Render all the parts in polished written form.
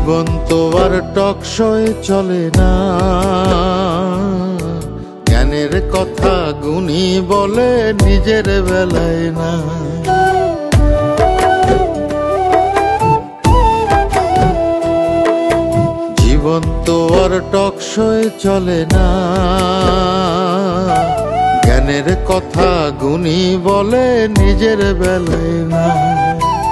জীবন তো আর টকশোয় চলে না, জ্ঞানের কথা গুণী বলে নিজের বেলায় না। জীবন তো আর টকশোয় চলে না, জ্ঞানের কথা গুণী বলে নিজের বেলায় না।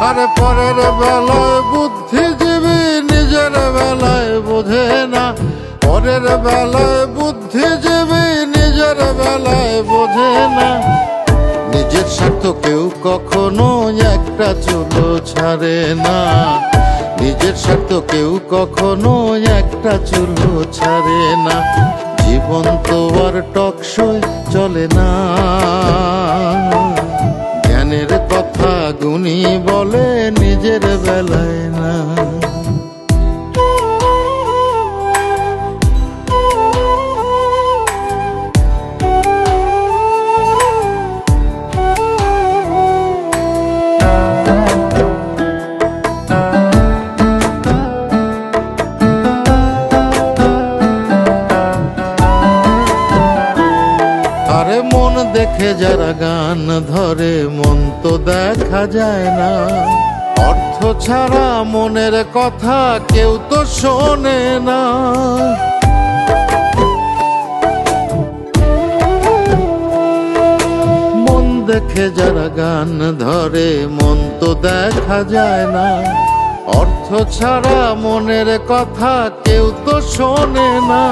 আরে পরের বেলায় বুদ্ধিজীবী নিজের বেলায় বোঝে না, পরের বেলায় বুদ্ধিজীবী নিজের বেলায় বোঝে না। নিজের স্বার্থ কেউ কখনো একটা চুলো ছাড়ে না, নিজের স্বার্থ কেউ কখনো একটা চুলো ছাড়ে না। জীবন তো আর টকশোয় চলে না, জ্ঞানের কথা গুণী বলে নিজের বেলায় না। আরে মন দেখে যারা গান ধরে মন তো দেখা যায় না, অর্থ ছাড়া মনের কথা কেউ তো শোনে না। মন দেখে যারা গান ধরে মন তো দেখা যায় না, অর্থ ছাড়া মনের কথা কেউ তো শোনে না।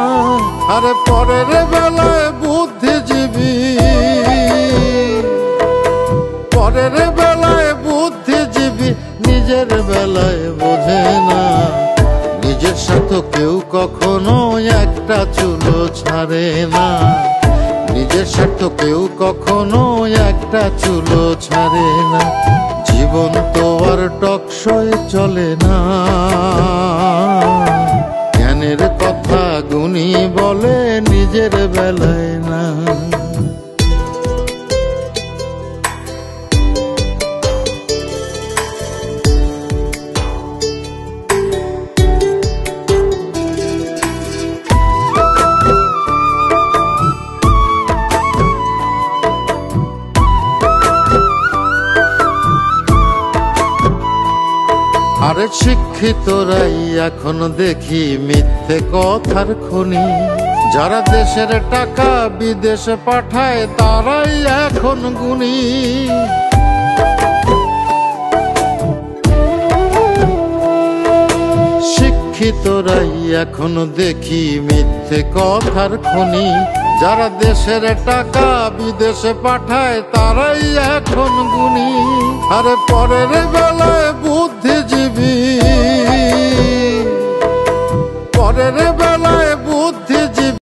আরে পরের বেলায় বুদ্ধিজীবী, পরের বেলায় বুদ্ধিজীবী নিজের বেলায় বোঝে না। নিজের স্বার্থ কেউ কখনো একটা চুলো ছাড়ে না, নিজের স্বার্থ কেউ কখনো একটা চুলো ছাড়ে না। জীবন তো আর টকশোয় চলে না, জ্ঞানের কথা গুণী বলে নিজের বেলায় না। আরে শিক্ষিতরাই এখন দেখি মিথ্যে কথার খনি, যারা দেশের টাকা বিদেশে পাঠায় তারাই এখন গুণী। শিক্ষিতরাই এখন দেখি মিথ্যে কথার খনি, যারা দেশের টাকা বিদেশে পাঠায় তারাই এখন গুণী। আরে পরের বেলায় বুদ্ধিজীবী,